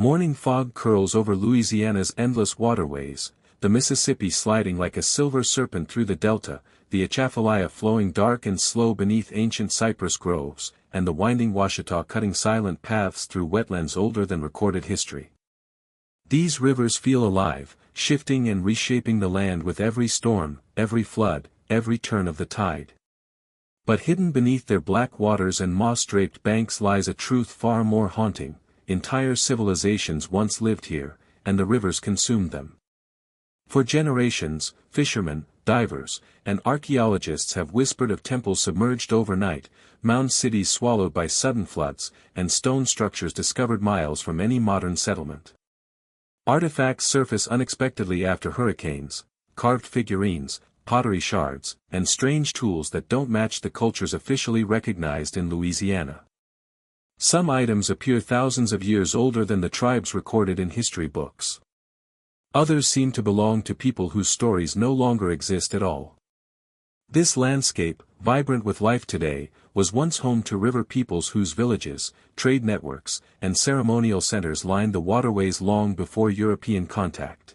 Morning fog curls over Louisiana's endless waterways, the Mississippi sliding like a silver serpent through the delta, the Atchafalaya flowing dark and slow beneath ancient cypress groves, and the winding Washita cutting silent paths through wetlands older than recorded history. These rivers feel alive, shifting and reshaping the land with every storm, every flood, every turn of the tide. But hidden beneath their black waters and moss-draped banks lies a truth far more haunting: entire civilizations once lived here, and the rivers consumed them. For generations, fishermen, divers, and archaeologists have whispered of temples submerged overnight, mound cities swallowed by sudden floods, and stone structures discovered miles from any modern settlement. Artifacts surface unexpectedly after hurricanes: carved figurines, pottery shards, and strange tools that don't match the cultures officially recognized in Louisiana. Some items appear thousands of years older than the tribes recorded in history books. Others seem to belong to people whose stories no longer exist at all. This landscape, vibrant with life today, was once home to river peoples whose villages, trade networks, and ceremonial centers lined the waterways long before European contact.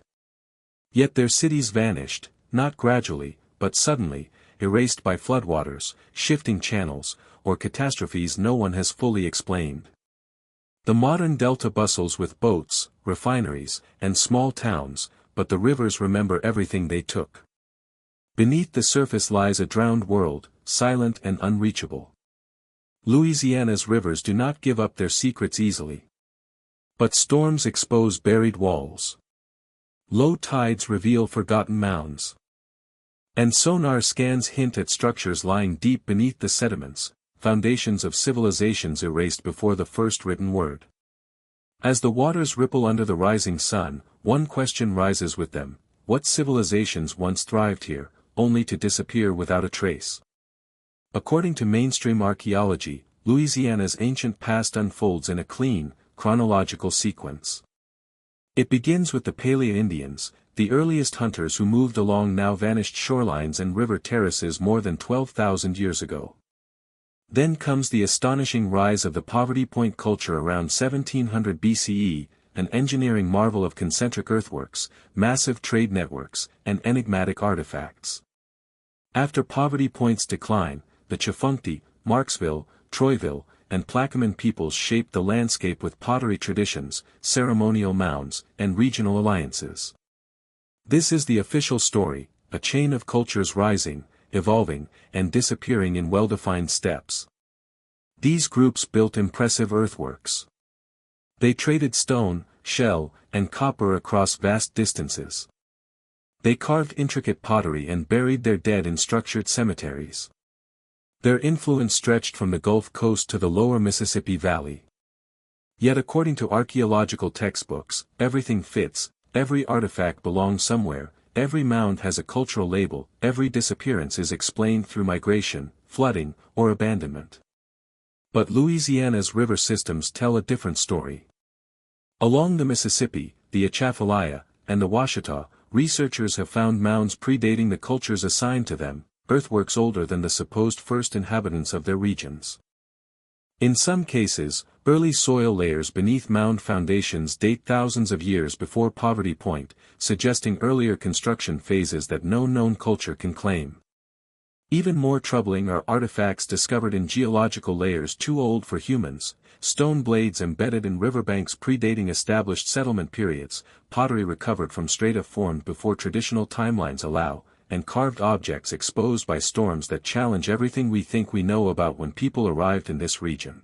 Yet their cities vanished, not gradually, but suddenly, erased by floodwaters, shifting channels, or catastrophes no one has fully explained. The modern delta bustles with boats, refineries, and small towns, but the rivers remember everything they took. Beneath the surface lies a drowned world, silent and unreachable. Louisiana's rivers do not give up their secrets easily. But storms expose buried walls. Low tides reveal forgotten mounds. And sonar scans hint at structures lying deep beneath the sediments, foundations of civilizations erased before the first written word. As the waters ripple under the rising sun, one question rises with them: what civilizations once thrived here, only to disappear without a trace? According to mainstream archaeology, Louisiana's ancient past unfolds in a clean, chronological sequence. It begins with the Paleo Indians, the earliest hunters who moved along now vanished shorelines and river terraces more than 12,000 years ago. Then comes the astonishing rise of the Poverty Point culture around 1700 BCE, an engineering marvel of concentric earthworks, massive trade networks, and enigmatic artifacts. After Poverty Point's decline, the Chafunkti, Marksville, Troyville, and Plaquemine peoples shaped the landscape with pottery traditions, ceremonial mounds, and regional alliances. This is the official story: a chain of cultures rising, evolving, and disappearing in well-defined steps. These groups built impressive earthworks. They traded stone, shell, and copper across vast distances. They carved intricate pottery and buried their dead in structured cemeteries. Their influence stretched from the Gulf Coast to the lower Mississippi Valley. Yet according to archaeological textbooks, everything fits, every artifact belongs somewhere, every mound has a cultural label, every disappearance is explained through migration, flooding, or abandonment. But Louisiana's river systems tell a different story. Along the Mississippi, the Atchafalaya, and the Washita, researchers have found mounds predating the cultures assigned to them, earthworks older than the supposed first inhabitants of their regions. In some cases, early soil layers beneath mound foundations date thousands of years before Poverty Point, suggesting earlier construction phases that no known culture can claim. Even more troubling are artifacts discovered in geological layers too old for humans: stone blades embedded in riverbanks predating established settlement periods, pottery recovered from strata formed before traditional timelines allow, and carved objects exposed by storms that challenge everything we think we know about when people arrived in this region.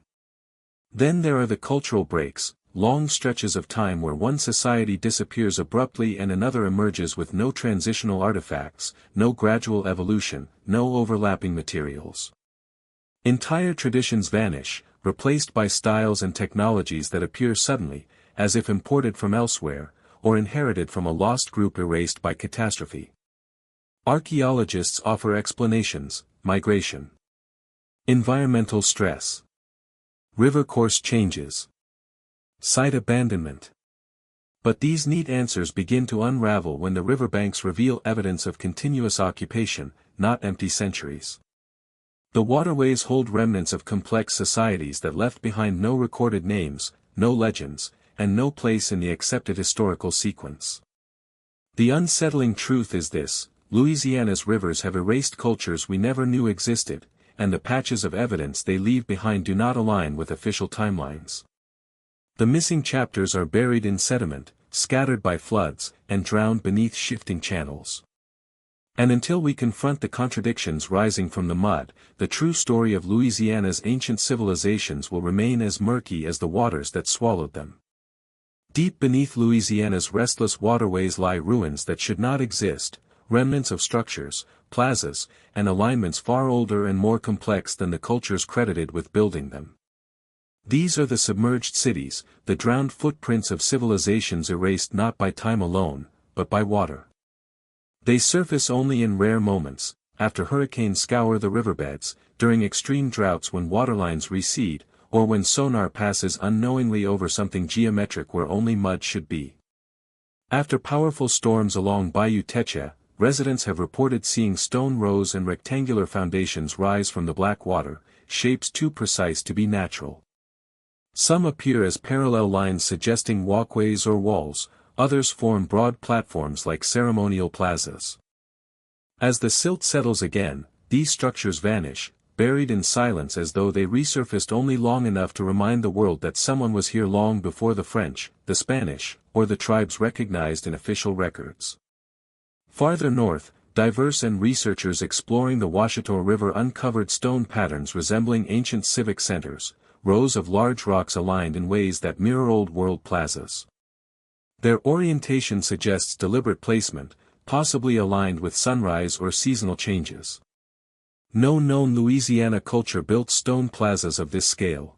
Then there are the cultural breaks, long stretches of time where one society disappears abruptly and another emerges with no transitional artifacts, no gradual evolution, no overlapping materials. Entire traditions vanish, replaced by styles and technologies that appear suddenly, as if imported from elsewhere, or inherited from a lost group erased by catastrophe. Archaeologists offer explanations: migration, environmental stress, river course changes, site abandonment. But these neat answers begin to unravel when the riverbanks reveal evidence of continuous occupation, not empty centuries. The waterways hold remnants of complex societies that left behind no recorded names, no legends, and no place in the accepted historical sequence. The unsettling truth is this: Louisiana's rivers have erased cultures we never knew existed, and the patches of evidence they leave behind do not align with official timelines. The missing chapters are buried in sediment, scattered by floods, and drowned beneath shifting channels. And until we confront the contradictions rising from the mud, the true story of Louisiana's ancient civilizations will remain as murky as the waters that swallowed them. Deep beneath Louisiana's restless waterways lie ruins that should not exist, remnants of structures, plazas, and alignments far older and more complex than the cultures credited with building them. These are the submerged cities, the drowned footprints of civilizations erased not by time alone, but by water. They surface only in rare moments, after hurricanes scour the riverbeds, during extreme droughts when waterlines recede, or when sonar passes unknowingly over something geometric where only mud should be. After powerful storms along Bayou Teche, residents have reported seeing stone rows and rectangular foundations rise from the black water, shapes too precise to be natural. Some appear as parallel lines suggesting walkways or walls, others form broad platforms like ceremonial plazas. As the silt settles again, these structures vanish, buried in silence as though they resurfaced only long enough to remind the world that someone was here long before the French, the Spanish, or the tribes recognized in official records. Farther north, divers and researchers exploring the Washita River uncovered stone patterns resembling ancient civic centers, rows of large rocks aligned in ways that mirror Old World plazas. Their orientation suggests deliberate placement, possibly aligned with sunrise or seasonal changes. No known Louisiana culture built stone plazas of this scale.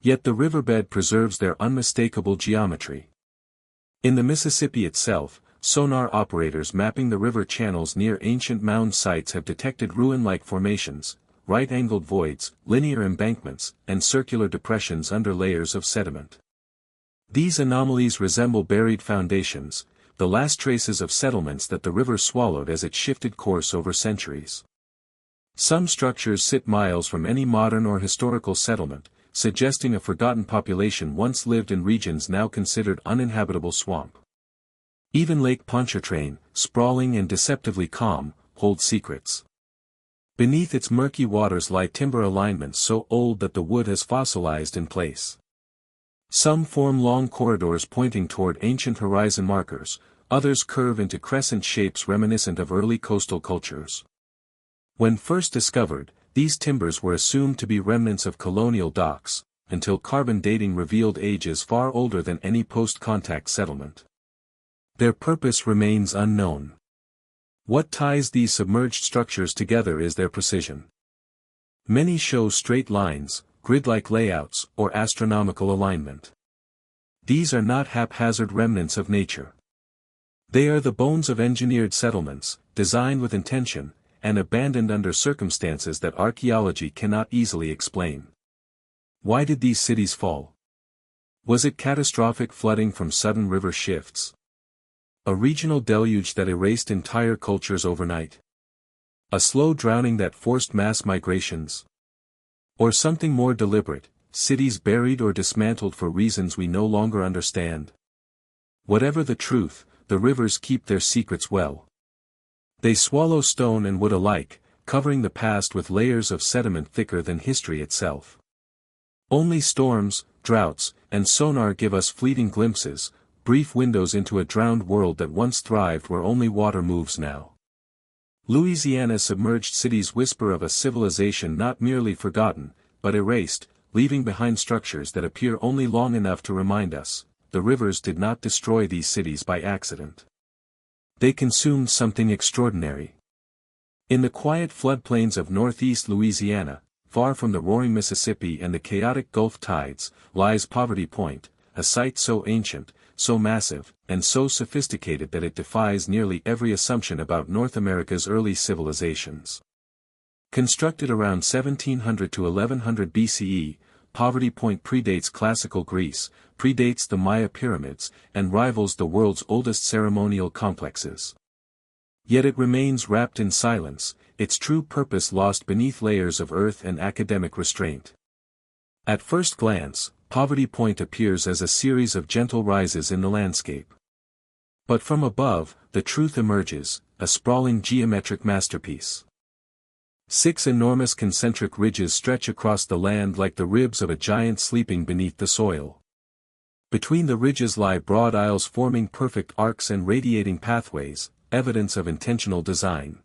Yet the riverbed preserves their unmistakable geometry. In the Mississippi itself, sonar operators mapping the river channels near ancient mound sites have detected ruin-like formations, right-angled voids, linear embankments, and circular depressions under layers of sediment. These anomalies resemble buried foundations, the last traces of settlements that the river swallowed as it shifted course over centuries. Some structures sit miles from any modern or historical settlement, suggesting a forgotten population once lived in regions now considered uninhabitable swamp. Even Lake Pontchartrain, sprawling and deceptively calm, holds secrets. Beneath its murky waters lie timber alignments so old that the wood has fossilized in place. Some form long corridors pointing toward ancient horizon markers, others curve into crescent shapes reminiscent of early coastal cultures. When first discovered, these timbers were assumed to be remnants of colonial docks, until carbon dating revealed ages far older than any post-contact settlement. Their purpose remains unknown. What ties these submerged structures together is their precision. Many show straight lines, grid-like layouts, or astronomical alignment. These are not haphazard remnants of nature. They are the bones of engineered settlements, designed with intention, and abandoned under circumstances that archaeology cannot easily explain. Why did these cities fall? Was it catastrophic flooding from sudden river shifts? A regional deluge that erased entire cultures overnight? A slow drowning that forced mass migrations? Or something more deliberate, cities buried or dismantled for reasons we no longer understand? Whatever the truth, the rivers keep their secrets well. They swallow stone and wood alike, covering the past with layers of sediment thicker than history itself. Only storms, droughts, and sonar give us fleeting glimpses, brief windows into a drowned world that once thrived where only water moves now. Louisiana's submerged cities whisper of a civilization not merely forgotten, but erased, leaving behind structures that appear only long enough to remind us, the rivers did not destroy these cities by accident. They consumed something extraordinary. In the quiet floodplains of northeast Louisiana, far from the roaring Mississippi and the chaotic Gulf tides, lies Poverty Point, a site so ancient, so massive, and so sophisticated that it defies nearly every assumption about North America's early civilizations. Constructed around 1700 to 1100 BCE, Poverty Point predates classical Greece, predates the Maya pyramids, and rivals the world's oldest ceremonial complexes. Yet it remains wrapped in silence, its true purpose lost beneath layers of earth and academic restraint. At first glance, Poverty Point appears as a series of gentle rises in the landscape. But from above, the truth emerges, a sprawling geometric masterpiece. 6 enormous concentric ridges stretch across the land like the ribs of a giant sleeping beneath the soil. Between the ridges lie broad aisles forming perfect arcs and radiating pathways, evidence of intentional design.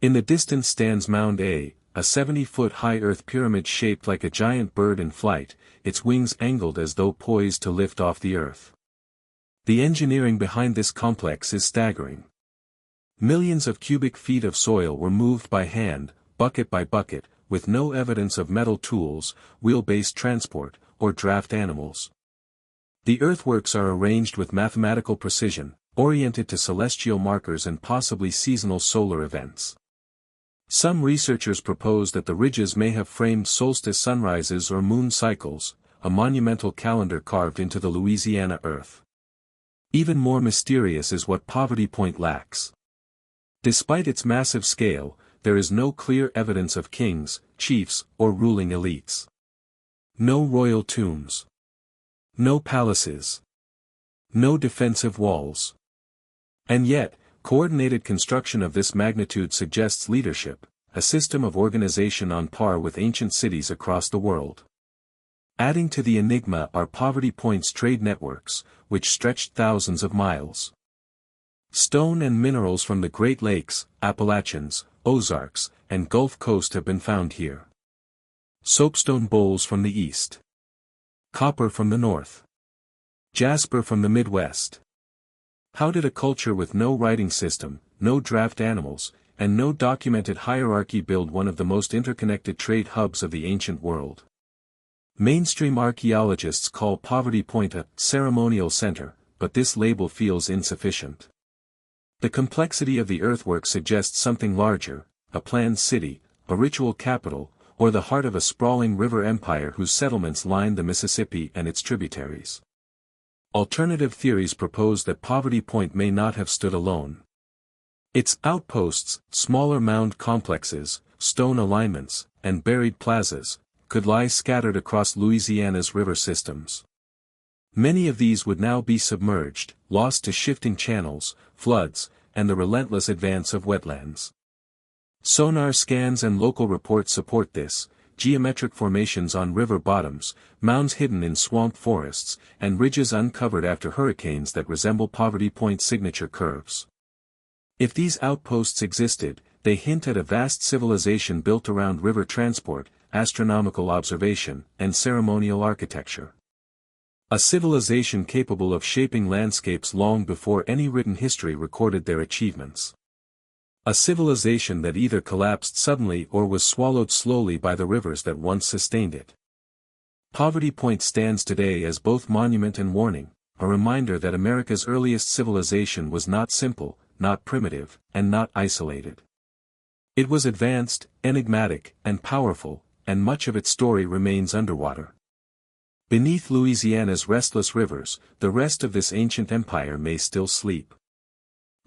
In the distance stands Mound A, a 70-foot-high earth pyramid shaped like a giant bird in flight, its wings angled as though poised to lift off the earth. The engineering behind this complex is staggering. Millions of cubic feet of soil were moved by hand, bucket by bucket, with no evidence of metal tools, wheel-based transport, or draft animals. The earthworks are arranged with mathematical precision, oriented to celestial markers and possibly seasonal solar events. Some researchers propose that the ridges may have framed solstice sunrises or moon cycles, a monumental calendar carved into the Louisiana earth. Even more mysterious is what Poverty Point lacks. Despite its massive scale, there is no clear evidence of kings, chiefs, or ruling elites. No royal tombs. No palaces. No defensive walls. And yet, coordinated construction of this magnitude suggests leadership, a system of organization on par with ancient cities across the world. Adding to the enigma are Poverty Point's trade networks, which stretched thousands of miles. Stone and minerals from the Great Lakes, Appalachians, Ozarks, and Gulf Coast have been found here. Soapstone bowls from the east. Copper from the north. Jasper from the Midwest. How did a culture with no writing system, no draft animals, and no documented hierarchy build one of the most interconnected trade hubs of the ancient world? Mainstream archaeologists call Poverty Point a ceremonial center, but this label feels insufficient. The complexity of the earthwork suggests something larger, a planned city, a ritual capital, or the heart of a sprawling river empire whose settlements line the Mississippi and its tributaries. Alternative theories propose that Poverty Point may not have stood alone. Its outposts, smaller mound complexes, stone alignments, and buried plazas, could lie scattered across Louisiana's river systems. Many of these would now be submerged, lost to shifting channels, floods, and the relentless advance of wetlands. Sonar scans and local reports support this: geometric formations on river bottoms, mounds hidden in swamp forests, and ridges uncovered after hurricanes that resemble Poverty Point's signature curves. If these outposts existed, they hint at a vast civilization built around river transport, astronomical observation, and ceremonial architecture. A civilization capable of shaping landscapes long before any written history recorded their achievements. A civilization that either collapsed suddenly or was swallowed slowly by the rivers that once sustained it. Poverty Point stands today as both monument and warning, a reminder that America's earliest civilization was not simple, not primitive, and not isolated. It was advanced, enigmatic, and powerful, and much of its story remains underwater. Beneath Louisiana's restless rivers, the rest of this ancient empire may still sleep.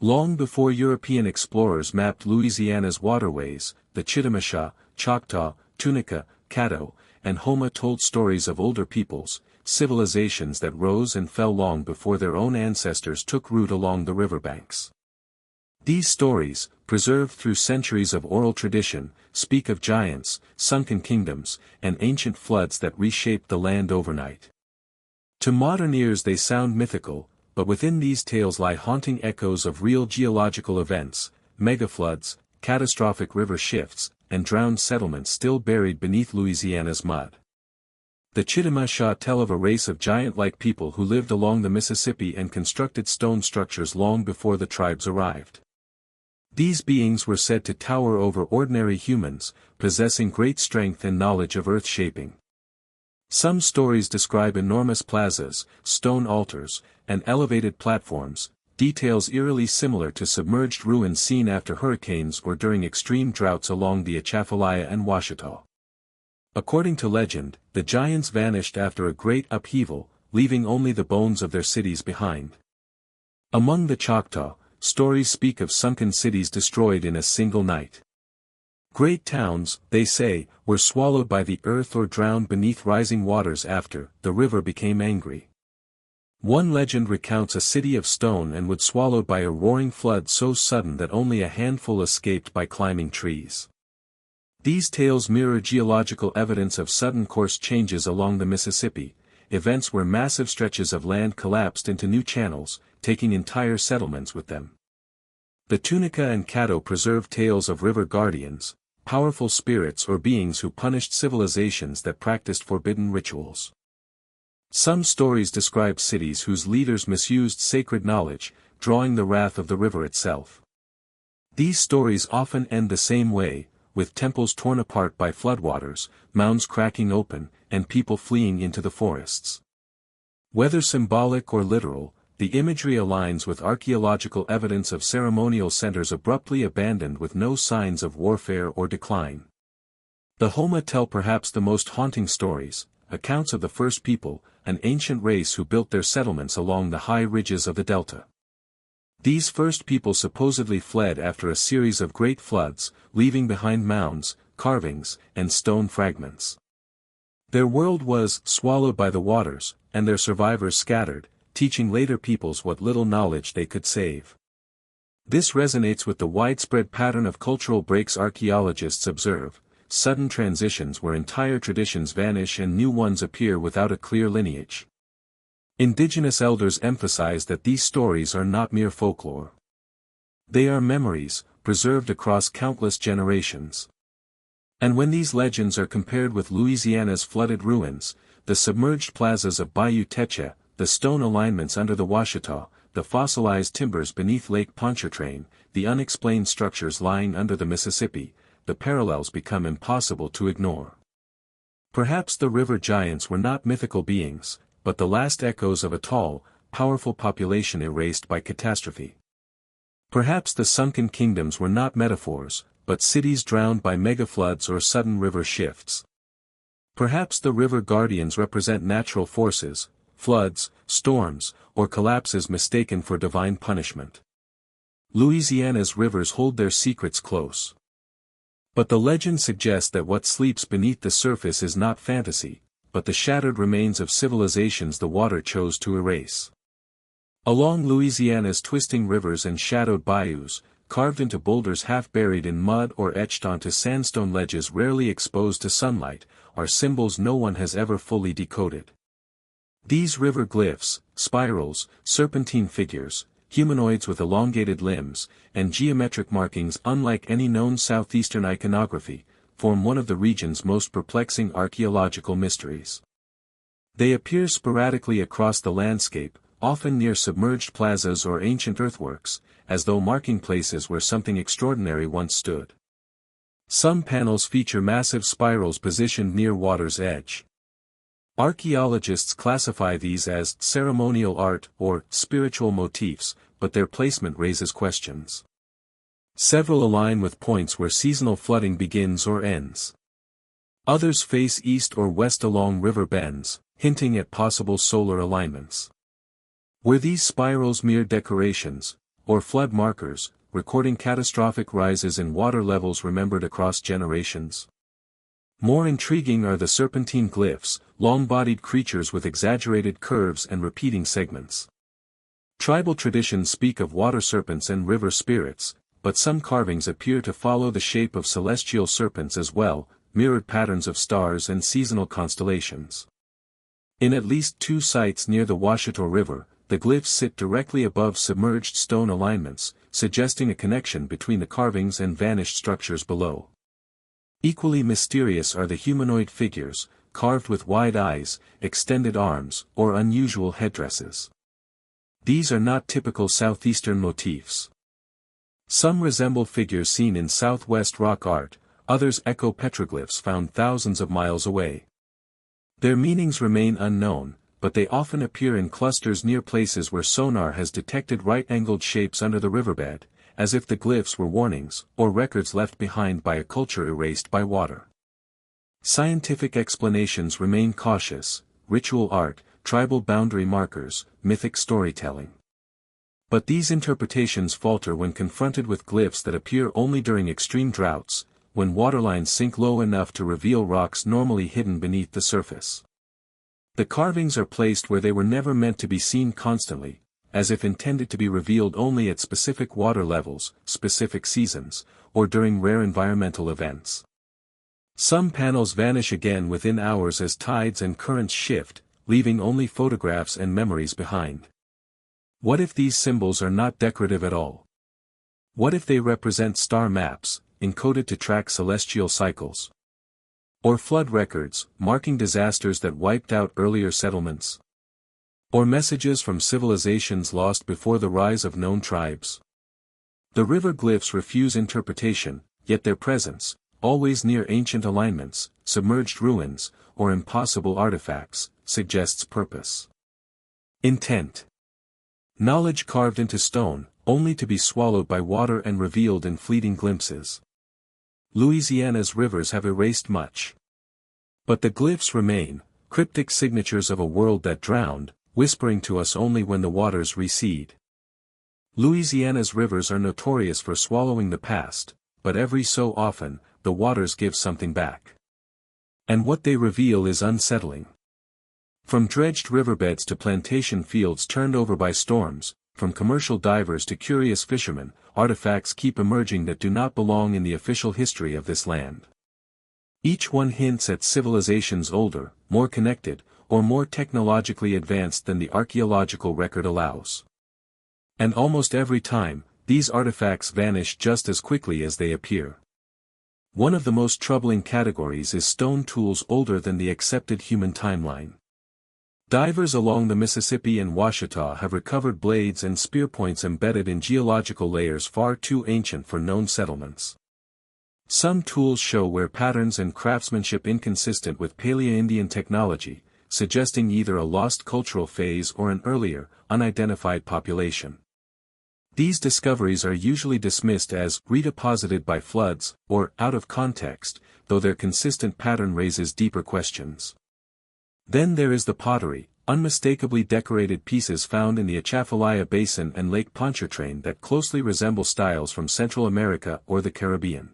Long before European explorers mapped Louisiana's waterways, the Chitimacha, Choctaw, Tunica, Caddo, and Houma told stories of older peoples, civilizations that rose and fell long before their own ancestors took root along the riverbanks. These stories, preserved through centuries of oral tradition, speak of giants, sunken kingdoms, and ancient floods that reshaped the land overnight. To modern ears they sound mythical, but within these tales lie haunting echoes of real geological events, megafloods, catastrophic river shifts, and drowned settlements still buried beneath Louisiana's mud. The Chitimacha tell of a race of giant-like people who lived along the Mississippi and constructed stone structures long before the tribes arrived. These beings were said to tower over ordinary humans, possessing great strength and knowledge of earth shaping. Some stories describe enormous plazas, stone altars, and elevated platforms, details eerily similar to submerged ruins seen after hurricanes or during extreme droughts along the Atchafalaya and Ouachita. According to legend, the giants vanished after a great upheaval, leaving only the bones of their cities behind. Among the Choctaw, stories speak of sunken cities destroyed in a single night. Great towns, they say, were swallowed by the earth or drowned beneath rising waters after the river became angry. One legend recounts a city of stone and wood swallowed by a roaring flood so sudden that only a handful escaped by climbing trees. These tales mirror geological evidence of sudden course changes along the Mississippi, events where massive stretches of land collapsed into new channels, taking entire settlements with them. The Tunica and Caddo preserve tales of river guardians, powerful spirits or beings who punished civilizations that practiced forbidden rituals. Some stories describe cities whose leaders misused sacred knowledge, drawing the wrath of the river itself. These stories often end the same way, with temples torn apart by floodwaters, mounds cracking open, and people fleeing into the forests. Whether symbolic or literal, the imagery aligns with archaeological evidence of ceremonial centers abruptly abandoned with no signs of warfare or decline. The Homa tell perhaps the most haunting stories, accounts of the first people, an ancient race who built their settlements along the high ridges of the delta. These first people supposedly fled after a series of great floods, leaving behind mounds, carvings, and stone fragments. Their world was swallowed by the waters, and their survivors scattered, teaching later peoples what little knowledge they could save. This resonates with the widespread pattern of cultural breaks archaeologists observe, sudden transitions where entire traditions vanish and new ones appear without a clear lineage. Indigenous elders emphasize that these stories are not mere folklore. They are memories, preserved across countless generations. And when these legends are compared with Louisiana's flooded ruins, the submerged plazas of Bayou Teche, the stone alignments under the Washita, the fossilized timbers beneath Lake Pontchartrain, the unexplained structures lying under the Mississippi, the parallels become impossible to ignore. Perhaps the river giants were not mythical beings, but the last echoes of a tall, powerful population erased by catastrophe. Perhaps the sunken kingdoms were not metaphors, but cities drowned by megafloods or sudden river shifts. Perhaps the river guardians represent natural forces, floods, storms, or collapses mistaken for divine punishment. Louisiana's rivers hold their secrets close. But the legend suggests that what sleeps beneath the surface is not fantasy, but the shattered remains of civilizations the water chose to erase. Along Louisiana's twisting rivers and shadowed bayous, carved into boulders half buried in mud or etched onto sandstone ledges rarely exposed to sunlight, are symbols no one has ever fully decoded. These river glyphs, spirals, serpentine figures, humanoids with elongated limbs, and geometric markings unlike any known southeastern iconography, form one of the region's most perplexing archaeological mysteries. They appear sporadically across the landscape, often near submerged plazas or ancient earthworks, as though marking places where something extraordinary once stood. Some panels feature massive spirals positioned near water's edge. Archaeologists classify these as ceremonial art or spiritual motifs, but their placement raises questions. Several align with points where seasonal flooding begins or ends. Others face east or west along river bends, hinting at possible solar alignments. Were these spirals mere decorations, or flood markers, recording catastrophic rises in water levels remembered across generations? More intriguing are the serpentine glyphs, long-bodied creatures with exaggerated curves and repeating segments. Tribal traditions speak of water serpents and river spirits, but some carvings appear to follow the shape of celestial serpents as well, mirrored patterns of stars and seasonal constellations. In at least 2 sites near the Washita River, the glyphs sit directly above submerged stone alignments, suggesting a connection between the carvings and vanished structures below. Equally mysterious are the humanoid figures, carved with wide eyes, extended arms, or unusual headdresses. These are not typical southeastern motifs. Some resemble figures seen in southwest rock art, others echo petroglyphs found thousands of miles away. Their meanings remain unknown, but they often appear in clusters near places where sonar has detected right-angled shapes under the riverbed, as if the glyphs were warnings, or records left behind by a culture erased by water. Scientific explanations remain cautious: ritual art, tribal boundary markers, mythic storytelling. But these interpretations falter when confronted with glyphs that appear only during extreme droughts, when waterlines sink low enough to reveal rocks normally hidden beneath the surface. The carvings are placed where they were never meant to be seen constantly, as if intended to be revealed only at specific water levels, specific seasons, or during rare environmental events. Some panels vanish again within hours as tides and currents shift, leaving only photographs and memories behind. What if these symbols are not decorative at all? What if they represent star maps, encoded to track celestial cycles? Or flood records, marking disasters that wiped out earlier settlements? Or messages from civilizations lost before the rise of known tribes? The river glyphs refuse interpretation, yet their presence, always near ancient alignments, submerged ruins, or impossible artifacts, suggests purpose. Intent. Knowledge carved into stone, only to be swallowed by water and revealed in fleeting glimpses. Louisiana's rivers have erased much. But the glyphs remain, cryptic signatures of a world that drowned, whispering to us only when the waters recede. Louisiana's rivers are notorious for swallowing the past, but every so often, the waters give something back. And what they reveal is unsettling. From dredged riverbeds to plantation fields turned over by storms, from commercial divers to curious fishermen, artifacts keep emerging that do not belong in the official history of this land. Each one hints at civilizations older, more connected, or more technologically advanced than the archaeological record allows. And almost every time, these artifacts vanish just as quickly as they appear. One of the most troubling categories is stone tools older than the accepted human timeline. Divers along the Mississippi and Ouachita have recovered blades and spear points embedded in geological layers far too ancient for known settlements. Some tools show wear patterns and craftsmanship inconsistent with Paleo-Indian technology, suggesting either a lost cultural phase or an earlier, unidentified population. These discoveries are usually dismissed as redeposited by floods, or out of context, though their consistent pattern raises deeper questions. Then there is the pottery, unmistakably decorated pieces found in the Atchafalaya Basin and Lake Pontchartrain that closely resemble styles from Central America or the Caribbean.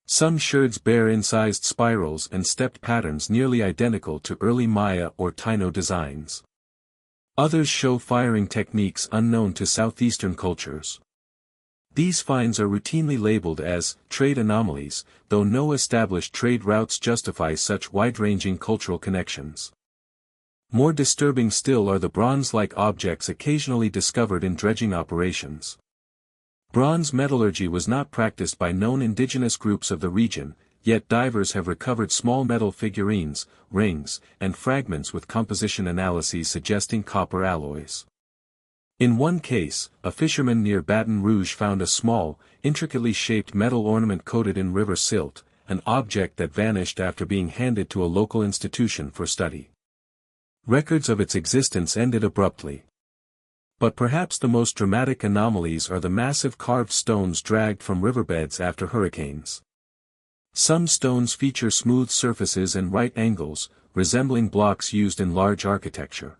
Some sherds bear incised spirals and stepped patterns nearly identical to early Maya or Taino designs. Others show firing techniques unknown to southeastern cultures. These finds are routinely labeled as trade anomalies, though no established trade routes justify such wide-ranging cultural connections. More disturbing still are the bronze-like objects occasionally discovered in dredging operations. Bronze metallurgy was not practiced by known indigenous groups of the region, yet divers have recovered small metal figurines, rings, and fragments with composition analyses suggesting copper alloys. In one case, a fisherman near Baton Rouge found a small, intricately shaped metal ornament coated in river silt, an object that vanished after being handed to a local institution for study. Records of its existence ended abruptly. But perhaps the most dramatic anomalies are the massive carved stones dragged from riverbeds after hurricanes. Some stones feature smooth surfaces and right angles, resembling blocks used in large architecture.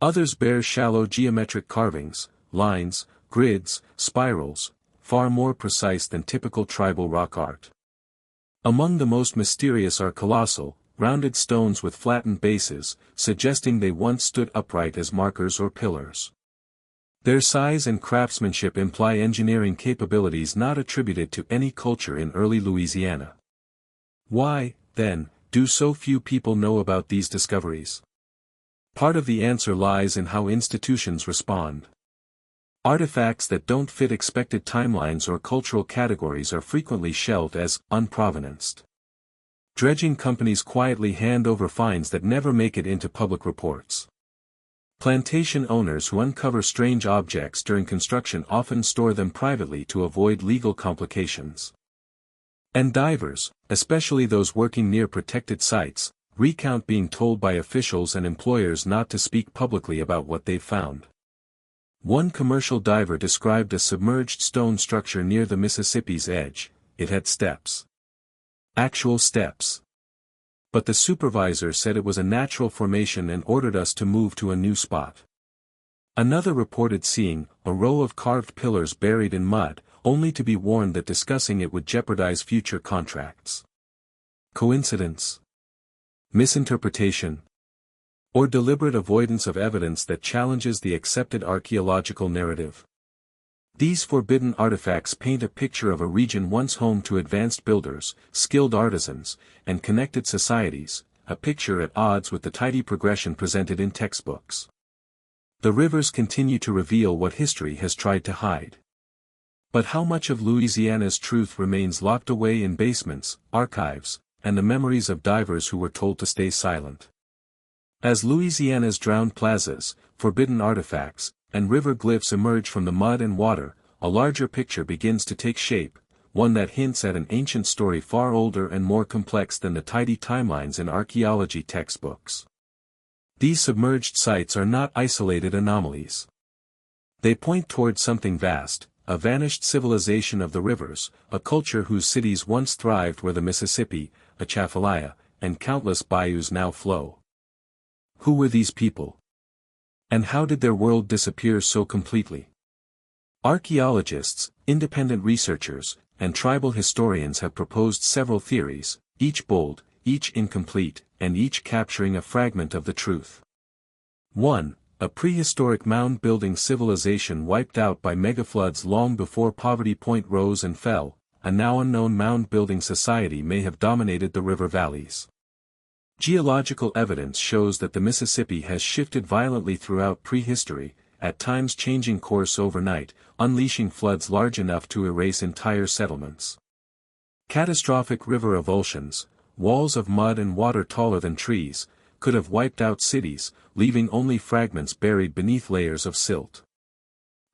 Others bear shallow geometric carvings, lines, grids, spirals, far more precise than typical tribal rock art. Among the most mysterious are colossal, rounded stones with flattened bases, suggesting they once stood upright as markers or pillars. Their size and craftsmanship imply engineering capabilities not attributed to any culture in early Louisiana. Why, then, do so few people know about these discoveries? Part of the answer lies in how institutions respond. Artifacts that don't fit expected timelines or cultural categories are frequently shelved as unprovenanced. Dredging companies quietly hand over finds that never make it into public reports. Plantation owners who uncover strange objects during construction often store them privately to avoid legal complications. And divers, especially those working near protected sites, recount being told by officials and employers not to speak publicly about what they've found. One commercial diver described a submerged stone structure near the Mississippi's edge. It had steps. Actual steps. But the supervisor said it was a natural formation and ordered us to move to a new spot. Another reported seeing a row of carved pillars buried in mud, only to be warned that discussing it would jeopardize future contracts. Coincidence? Misinterpretation? Or deliberate avoidance of evidence that challenges the accepted archaeological narrative? These forbidden artifacts paint a picture of a region once home to advanced builders, skilled artisans, and connected societies, a picture at odds with the tidy progression presented in textbooks. The rivers continue to reveal what history has tried to hide. But how much of Louisiana's truth remains locked away in basements, archives, and the memories of divers who were told to stay silent? As Louisiana's drowned plazas, forbidden artifacts, and river glyphs emerge from the mud and water, a larger picture begins to take shape, one that hints at an ancient story far older and more complex than the tidy timelines in archaeology textbooks. These submerged sites are not isolated anomalies. They point toward something vast, a vanished civilization of the rivers, a culture whose cities once thrived where the Mississippi, Atchafalaya, and countless bayous now flow. Who were these people? And how did their world disappear so completely? Archaeologists, independent researchers, and tribal historians have proposed several theories, each bold, each incomplete, and each capturing a fragment of the truth. 1. A prehistoric mound-building civilization wiped out by megafloods long before Poverty Point rose and fell, a now unknown mound-building society may have dominated the river valleys. Geological evidence shows that the Mississippi has shifted violently throughout prehistory, at times changing course overnight, unleashing floods large enough to erase entire settlements. Catastrophic river avulsions, walls of mud and water taller than trees, could have wiped out cities, leaving only fragments buried beneath layers of silt.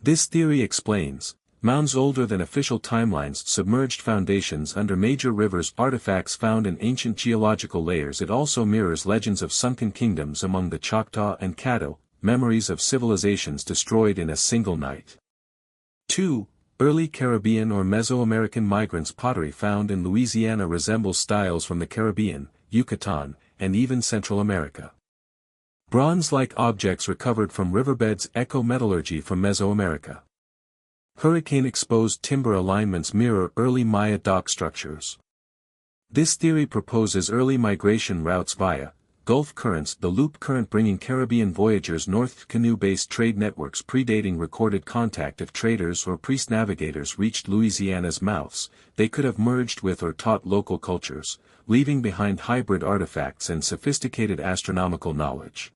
This theory explains, mounds older than official timelines, submerged foundations under major rivers, artifacts found in ancient geological layers. It also mirrors legends of sunken kingdoms among the Choctaw and Caddo, memories of civilizations destroyed in a single night. 2. Early Caribbean or Mesoamerican migrants. Pottery found in Louisiana resembles styles from the Caribbean, Yucatan, and even Central America. Bronze-like objects recovered from riverbeds echo metallurgy from Mesoamerica. Hurricane-exposed timber alignments mirror early Maya dock structures. This theory proposes early migration routes via Gulf currents, the loop current bringing Caribbean voyagers north. Canoe-based trade networks predating recorded contact. If traders or priest navigators reached Louisiana's mouths, they could have merged with or taught local cultures, leaving behind hybrid artifacts and sophisticated astronomical knowledge.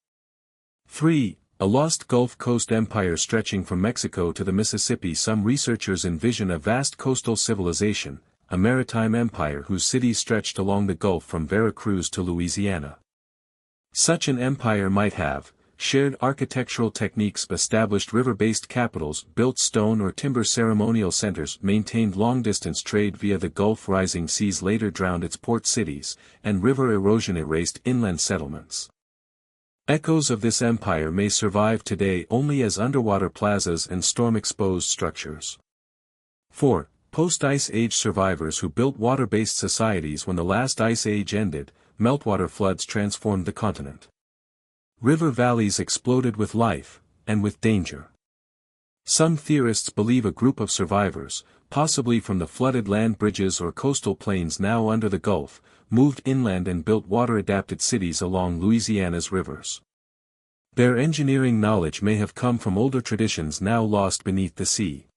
3. A lost Gulf Coast empire stretching from Mexico to the Mississippi. Some researchers envision a vast coastal civilization, a maritime empire whose cities stretched along the Gulf from Veracruz to Louisiana. Such an empire might have shared architectural techniques, established river-based capitals, built stone or timber ceremonial centers, maintained long-distance trade via the Gulf. Rising seas later drowned its port cities, and river erosion erased inland settlements. Echoes of this empire may survive today only as underwater plazas and storm-exposed structures. 4. Post-Ice Age survivors who built water-based societies. When the last ice age ended, meltwater floods transformed the continent. River valleys exploded with life, and with danger. Some theorists believe a group of survivors, possibly from the flooded land bridges or coastal plains now under the Gulf, moved inland and built water-adapted cities along Louisiana's rivers. Their engineering knowledge may have come from older traditions now lost beneath the sea.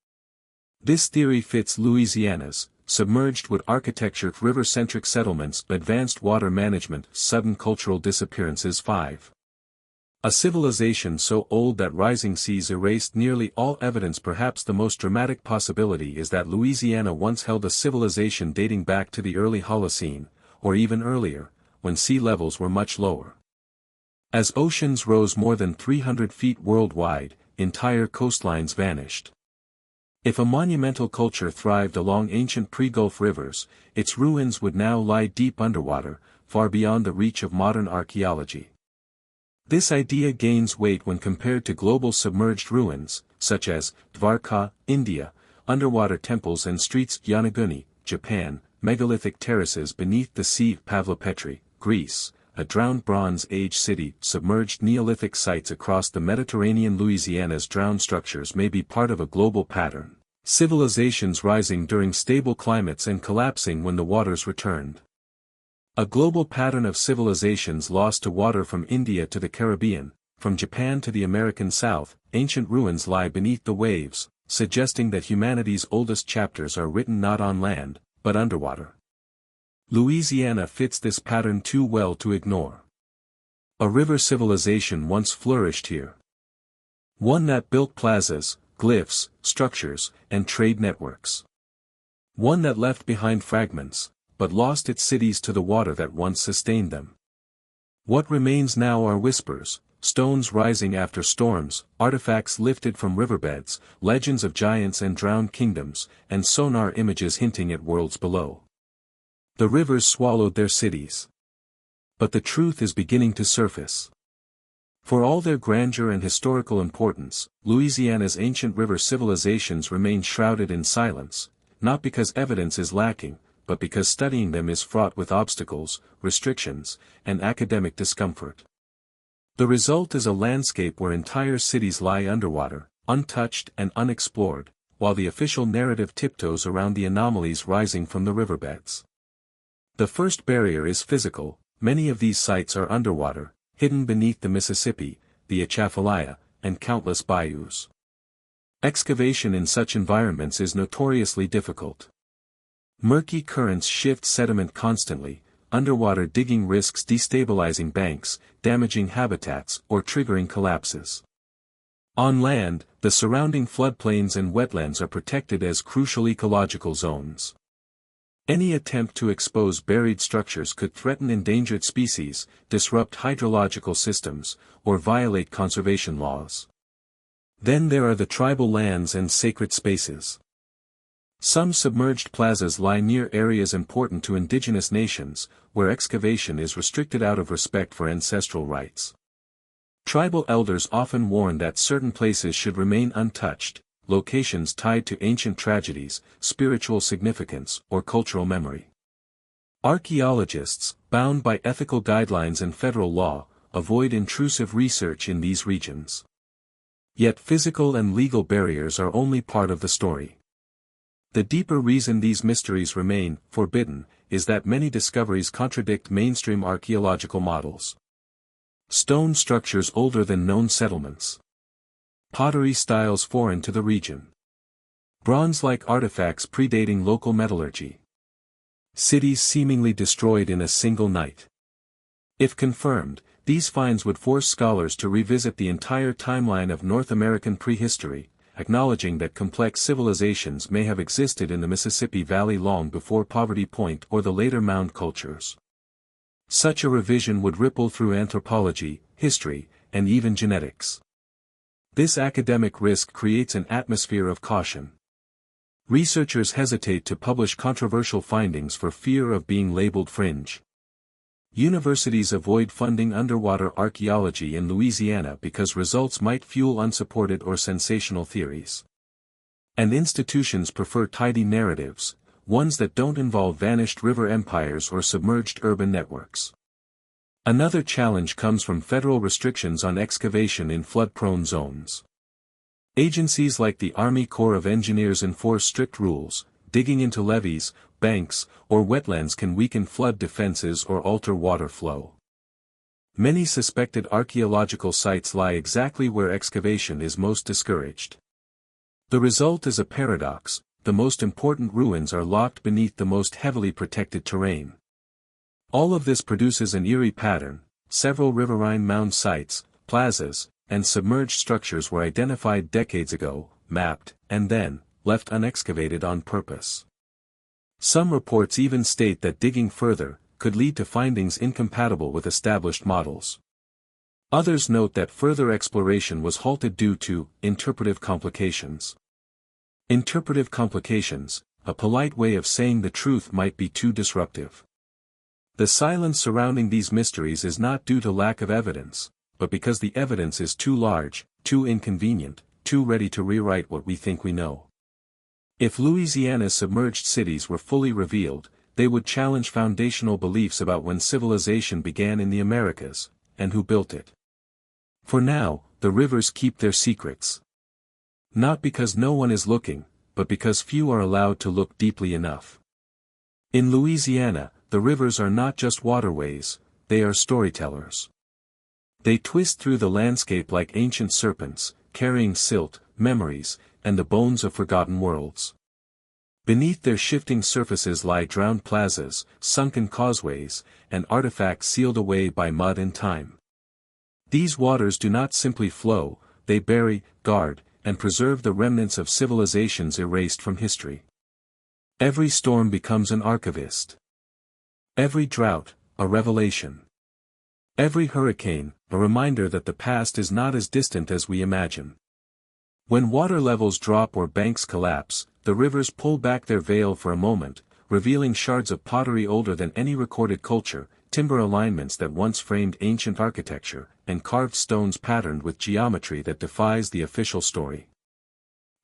This theory fits Louisiana's submerged wood architecture, river-centric settlements, advanced water management, sudden cultural disappearances. 5. A civilization so old that rising seas erased nearly all evidence. Perhaps the most dramatic possibility is that Louisiana once held a civilization dating back to the early Holocene, or even earlier, when sea levels were much lower. As oceans rose more than 300 feet worldwide, entire coastlines vanished. If a monumental culture thrived along ancient pre-Gulf rivers, its ruins would now lie deep underwater, far beyond the reach of modern archaeology. This idea gains weight when compared to global submerged ruins, such as Dvarka, India, underwater temples and streets, Yonaguni, Japan, megalithic terraces beneath the sea, Pavlopetri, Greece, a drowned Bronze Age city, submerged Neolithic sites across the Mediterranean. Louisiana's drowned structures may be part of a global pattern, Civilizations rising during stable climates and collapsing when the waters returned. A global pattern of civilizations lost to water from India to the Caribbean, from Japan to the American South. Ancient ruins lie beneath the waves, suggesting that humanity's oldest chapters are written not on land, but underwater. Louisiana fits this pattern too well to ignore. A river civilization once flourished here. One that built plazas, glyphs, structures, and trade networks. One that left behind fragments, but lost its cities to the water that once sustained them. What remains now are whispers, stones rising after storms, artifacts lifted from riverbeds, legends of giants and drowned kingdoms, and sonar images hinting at worlds below. The rivers swallowed their cities. But the truth is beginning to surface. For all their grandeur and historical importance, Louisiana's ancient river civilizations remain shrouded in silence, not because evidence is lacking, but because studying them is fraught with obstacles, restrictions, and academic discomfort. The result is a landscape where entire cities lie underwater, untouched and unexplored, while the official narrative tiptoes around the anomalies rising from the riverbeds. The first barrier is physical. Many of these sites are underwater, hidden beneath the Mississippi, the Atchafalaya, and countless bayous. Excavation in such environments is notoriously difficult. Murky currents shift sediment constantly. Underwater digging risks destabilizing banks, damaging habitats, or triggering collapses. On land, the surrounding floodplains and wetlands are protected as crucial ecological zones. Any attempt to expose buried structures could threaten endangered species, disrupt hydrological systems, or violate conservation laws. Then there are the tribal lands and sacred spaces. Some submerged plazas lie near areas important to indigenous nations, where excavation is restricted out of respect for ancestral rights. Tribal elders often warn that certain places should remain untouched, locations tied to ancient tragedies, spiritual significance, or cultural memory. Archaeologists, bound by ethical guidelines and federal law, avoid intrusive research in these regions. Yet physical and legal barriers are only part of the story. The deeper reason these mysteries remain forbidden is that many discoveries contradict mainstream archaeological models. Stone structures older than known settlements. Pottery styles foreign to the region. Bronze-like artifacts predating local metallurgy. Cities seemingly destroyed in a single night. If confirmed, these finds would force scholars to revisit the entire timeline of North American prehistory, acknowledging that complex civilizations may have existed in the Mississippi Valley long before Poverty Point or the later mound cultures. Such a revision would ripple through anthropology, history, and even genetics. This academic risk creates an atmosphere of caution. Researchers hesitate to publish controversial findings for fear of being labeled fringe. Universities avoid funding underwater archaeology in Louisiana because results might fuel unsupported or sensational theories. And institutions prefer tidy narratives, ones that don't involve vanished river empires or submerged urban networks. Another challenge comes from federal restrictions on excavation in flood-prone zones. Agencies like the Army Corps of Engineers enforce strict rules. Digging into levees, banks, or wetlands can weaken flood defenses or alter water flow. Many suspected archaeological sites lie exactly where excavation is most discouraged. The result is a paradox: the most important ruins are locked beneath the most heavily protected terrain. All of this produces an eerie pattern. Several riverine mound sites, plazas, and submerged structures were identified decades ago, mapped, and then left unexcavated on purpose. Some reports even state that digging further could lead to findings incompatible with established models. Others note that further exploration was halted due to interpretive complications. Interpretive complications, a polite way of saying the truth might be too disruptive. The silence surrounding these mysteries is not due to lack of evidence, but because the evidence is too large, too inconvenient, too ready to rewrite what we think we know. If Louisiana's submerged cities were fully revealed, they would challenge foundational beliefs about when civilization began in the Americas, and who built it. For now, the rivers keep their secrets. Not because no one is looking, but because few are allowed to look deeply enough. In Louisiana, the rivers are not just waterways, they are storytellers. They twist through the landscape like ancient serpents, carrying silt, memories, and the bones of forgotten worlds. Beneath their shifting surfaces lie drowned plazas, sunken causeways, and artifacts sealed away by mud and time. These waters do not simply flow, they bury, guard, and preserve the remnants of civilizations erased from history. Every storm becomes an archivist. Every drought, a revelation. Every hurricane, a reminder that the past is not as distant as we imagine. When water levels drop or banks collapse, the rivers pull back their veil for a moment, revealing shards of pottery older than any recorded culture, timber alignments that once framed ancient architecture, and carved stones patterned with geometry that defies the official story.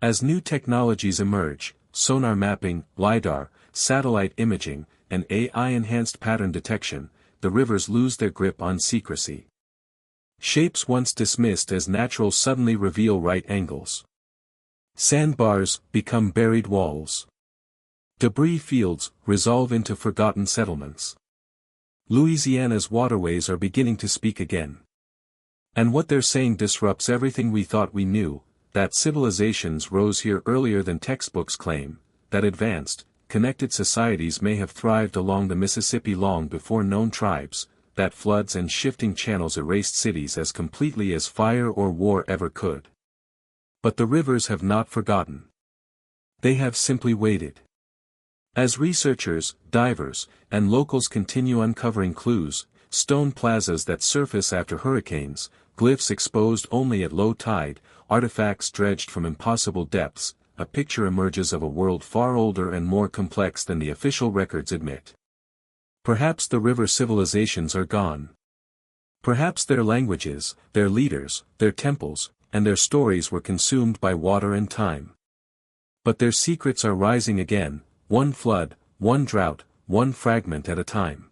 As new technologies emerge, sonar mapping, LiDAR, satellite imaging, and AI-enhanced pattern detection, the rivers lose their grip on secrecy. Shapes once dismissed as natural suddenly reveal right angles. Sandbars become buried walls. Debris fields resolve into forgotten settlements. Louisiana's waterways are beginning to speak again. And what they're saying disrupts everything we thought we knew, that civilizations rose here earlier than textbooks claim, that advanced, connected societies may have thrived along the Mississippi long before known tribes, that floods and shifting channels erased cities as completely as fire or war ever could. But the rivers have not forgotten. They have simply waited. As researchers, divers, and locals continue uncovering clues, stone plazas that surface after hurricanes, glyphs exposed only at low tide, artifacts dredged from impossible depths, a picture emerges of a world far older and more complex than the official records admit. Perhaps the river civilizations are gone. Perhaps their languages, their leaders, their temples, and their stories were consumed by water and time. But their secrets are rising again, one flood, one drought, one fragment at a time.